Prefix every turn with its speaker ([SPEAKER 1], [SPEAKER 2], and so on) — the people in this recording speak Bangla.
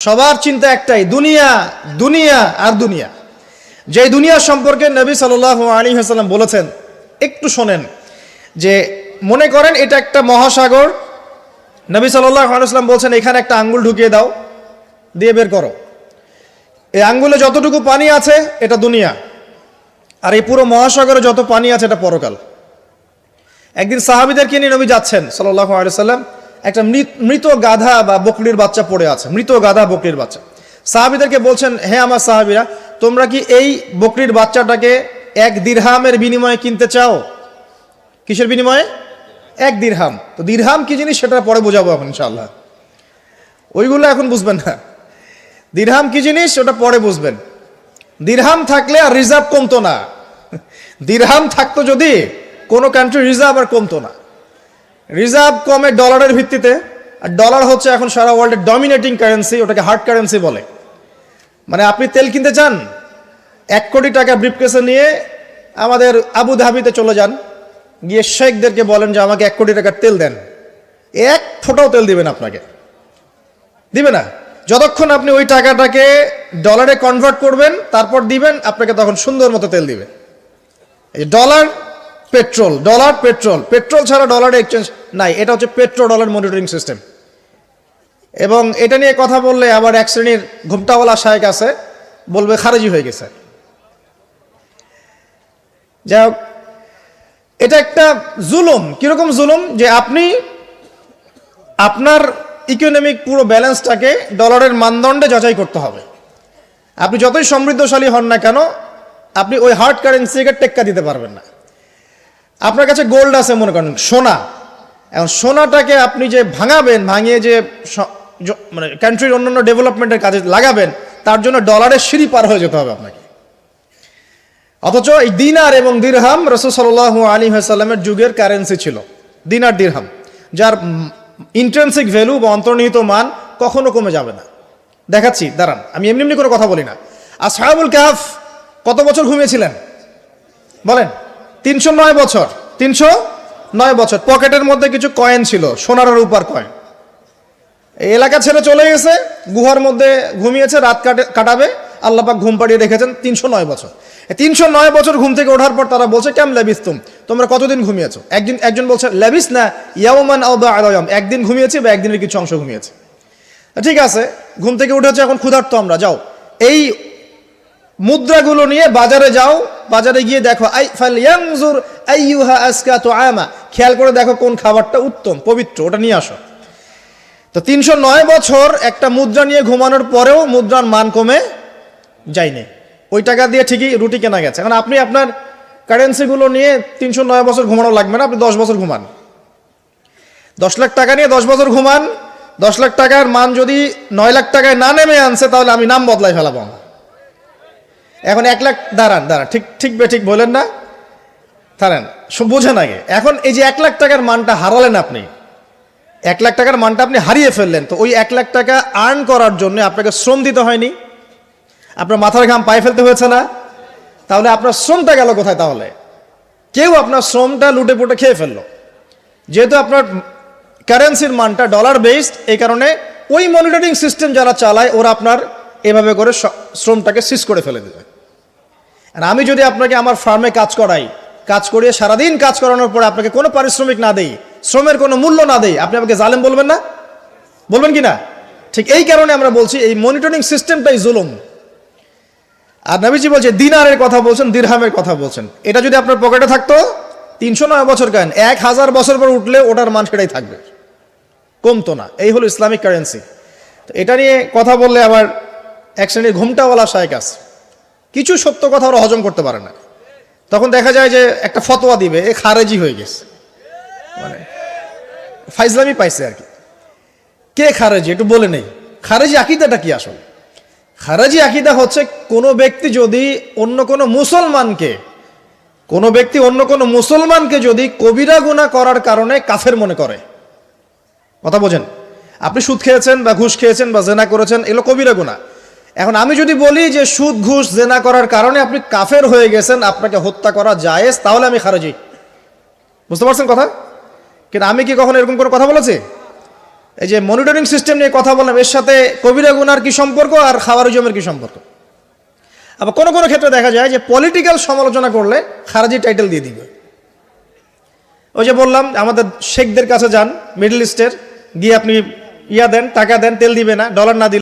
[SPEAKER 1] সবার চিন্তা একটাই, দুনিয়া, দুনিয়া আর দুনিয়া। যে দুনিয়া সম্পর্কে নবী সাল্লাল্লাহু আলাইহি ওয়াসাল্লাম বলেছেন, একটু শোনেন। যে মনে করেন এটা একটা মহাসাগর, নবী সাল্লাল্লাহু আলাইহি ওয়াসাল্লাম বলছেন এখানে একটা আঙ্গুল ঢুকিয়ে দাও, দিয়ে বের করো। এই আঙ্গুলে যতটুকু পানি আছে এটা দুনিয়া, আর এই পুরো মহাসাগরে যত পানি আছে এটা পরকাল। একদিন সাহাবীদেরকে নিয়ে নবী যাচ্ছেন সাল্লাল্লাহু আলাইহি ওয়াসাল্লাম, একটা মৃত গাধা বা বকরির বাচ্চা পড়ে আছে, মৃত গাধা বকরির বাচ্চা। সাহাবীদেরকে বলছেন, হে আমার সাহাবীরা, তোমরা কি এই বকরির বাচ্চাটাকে 1 দিরহামের বিনিময়ে কিনতে চাও? কিসের বিনিময়ে? 1 দিরহাম। তো দিরহাম কি জিনিস সেটা পরে বোঝাবো এখন ইনশাআল্লাহ, ওইগুলো এখন বুঝবেন না। দিরহাম কি জিনিস ওটা পরে বুঝবেন। দিরহাম থাকলে আর রিজার্ভ কমতো না। দিরহাম থাকতো যদি কোনো কান্ট্রি রিজার্ভ আর কমতো না। রিজার্ভ কমে ডলারের ভিত্তিতে, আর ডলার হচ্ছে এখন সারা ওয়ার্ল্ডের ডমিনেটিং কারেন্সি, ওটাকে হার্ড কারেন্সি বলে। মানে আপনি তেল কিনতে চান, 1 কোটি টাকা ব্রিফকেসে নিয়ে আমাদের আবু ধাবিতে চলে যান, গিয়ে শেখদেরকে বলেন যে আমাকে 1 কোটি টাকার তেল দেন, 1 ফোঁটাও তেল দিবেন আপনাকে, দিবে না। যতক্ষণ আপনি ওই টাকাটাকে ডলারে কনভার্ট করবেন তারপর দিবেন, আপনাকে তখন সুন্দর মতো তেল দিবে। এই dollar petrol, dollar petrol, petrol ছাড়া ডলারে এক্সচেঞ্জ নাই। এটা হচ্ছে পেট্রো ডলার মনিটরিং সিস্টেম। এবং এটা নিয়ে কথা বললে আবার এক শ্রেণীর ঘুমটাওয়ালা শায়েখ আছে, বলবে খারেজি হয়ে গেছে। যাই হোক, এটা একটা জুলুম। কিরকম জুলুম? যে আপনি আপনার ইকোনমিক পুরো ব্যালেন্সটাকে ডলারের মানদণ্ডে যাচাই করতে হবে। আপনি যতই সমৃদ্ধশালী হন না কেন, আপনি ওই হার্ড কারেন্সিকে টেক্কা দিতে পারবেন না। আপনার কাছে গোল্ড আছে মনে করেন, সোনা। এখন সোনাটাকে আপনি যে ভাঙাবেন, ভাঙিয়ে যে মানে কান্ট্রির অন্যান্য ডেভেলপমেন্টের কাজে লাগাবেন, তার জন্য ডলারের সিঁড়ি পার হয়ে যেতে হবে আপনাকে। অথচ এই দিনার এবং দিরহাম রাসূল সাল্লাল্লাহু আলাইহি ওয়াসাল্লামের যুগের কারেন্সি ছিল, দিনার দিরহাম, যার ইন্ট্রিনসিক ভ্যালু বা অন্তর্নিহিত মান কখনো কমে যাবে না। দেখাচ্ছি, দাঁড়ান, আমি এমনি এমনি করে কথা বলি না। আসহাবুল কাহফ কত বছর ঘুমিয়েছিলেন বলেন? 309 বছর। 309 বছর। পকেটের মধ্যে কিছু কয়েন ছিল, সোনার আর রূপার কয়েন। এই এলাকা ছেড়ে চলে গেছে, গুহার মধ্যে ঘুমিয়েছে, রাত কাটাবে। আল্লাহ পাক ঘুম পাড়িয়ে রেখেছেন 309 বছর। 309 বছর ঘুম থেকে ওঠার পর তারা বলছে, কেম লাবিস্তুম, তোমরা কতদিন ঘুমিয়েছো? একজন বলছে লাবিস না ইয়াওমান আও বা'দা ইয়াওম, একদিন ঘুমিয়েছি বা একদিনের কিছু অংশ ঘুমিয়েছে। ঠিক আছে, ঘুম থেকে উঠেছে, এখন ক্ষুধার্ত আমরা, যাও এই মুদ্রাগুলো নিয়ে বাজারে যাও, বাজারে গিয়ে দেখো ফালয়ানজুর আইয়ুহা আজকা তুআমা, খেয়াল করে দেখো কোন খাবারটা উত্তম পবিত্র, ওটা নিয়ে আসো। তো 309 বছর একটা মুদ্রা নিয়ে ঘুমানোর পরেও মুদ্রার মান কমে যায়নি। ওই টাকা দিয়ে ঠিকই রুটি কেনা গেছে। এখন আপনি আপনার কারেন্সিগুলো নিয়ে 309 বছর ঘুমানো লাগবে না, আপনি 10 বছর ঘুমান। 10 লাখ টাকা নিয়ে 10 বছর ঘুমান। 10 লাখ টাকার মান যদি 9 লাখ টাকায় না নেমে আনছে, তাহলে আমি নাম বদলাই ফেলাবো। এখন 1 লাখ, দাঁড়ান, ঠিক বলেন না, দাঁড়ান, বোঝেন আগে। এখন এই যে 1 লাখ টাকার মানটা হারালেন আপনি, 1 লাখ টাকার মানটা আপনি হারিয়ে ফেললেন। তো ওই 1 লাখ টাকা আর্ন করার জন্য আপনাকে শ্রম দিতে হয়নি? আপনার মাথার ঘাম পায়ে ফেলতে হয়েছে না? তাহলে আপনার শ্রমটা গেল কোথায়? তাহলে কেউ আপনার শ্রমটা লুটে পুটে খেয়ে ফেললো। যেহেতু আপনার কারেন্সির মানটা ডলার বেসড, এই কারণে ওই মনিটরিং সিস্টেম যারা চালায় ওরা আপনার এভাবে করে শ্রমটাকে সিজ করে ফেলে দেবে। আর আমি যদি আপনাকে আমার ফার্মে কাজ করিয়ে সারাদিন কাজ করানোর পরে আপনাকে কোনো পারিশ্রমিক না দেই, শ্রমের কোনো মূল্য না দেই, আপনি আমাকে জালেম বলবেন না? বলবেন কি না? ঠিক এই কারণে আমরা বলছি এই মনিটরিং সিস্টেমটাই জুলুম। আর নবীজি বলছে দিনারের কথা বলছেন, দিরহামের কথা বলছেন। এটা যদি আপনার পকেটে থাকতো 309 বছর কেন, 1000 বছর পর উঠলে ওটার মান সেটাই থাকবে, কমতো না। এই হলো ইসলামিক কারেন্সি। তো এটা নিয়ে কথা বললে আবার এক শ্রেণীর ঘুমটাওয়ালা শায়েখ আছে, কিছু সত্য কথা ওরা হজম করতে পারে না। তখন দেখা যায় যে একটা ফতোয়া দিবে, এ খারেজি হয়ে গেছে, মানে ফাইজলামি পাইছে আর কি। কে খারেজি একটু বলে নেই। খারেজি আকীদাটা কি আসলে? খারেজি আকীদা হচ্ছে কোনো ব্যক্তি যদি অন্য কোনো মুসলমানকে যদি কবিরা গুনাহ করার কারণে কাফের মনে করে। কথা বোঝেন? আপনি সুদ খেয়েছেন বা ঘুষ খেয়েছেন বা জেনা করেছেন, এগুলো কবিরা গুনাহ। এখন আমি যদি বলি যে সুদ ঘুষ জেনা করার কারণে আপনি কাফের হয়ে গেছেন, আপনাকে হত্যা করা জায়েজ, তাহলে আমি খারেজি। বুঝতে পারছেন কথা? কিন্তু আমি কি কখনো এরকম করে কথা বলেছি? এই যে মনিটরিং সিস্টেম নিয়ে কথা বললাম, এর সাথে কবিরা গুনার কি সম্পর্ক আর খাওয়ারিজমের কি সম্পর্ক? আবার কোনো কোনো ক্ষেত্রে দেখা যায় যে পলিটিক্যাল সমালোচনা করলে খারাজি টাইটেল দিয়ে দিবে। ওই যে বললাম আমাদের শেখদের কাছে যান মিডল ইস্টের, গিয়ে আপনি দেন, টাকা দেন, তেল দিবে না, ডলার না দিলে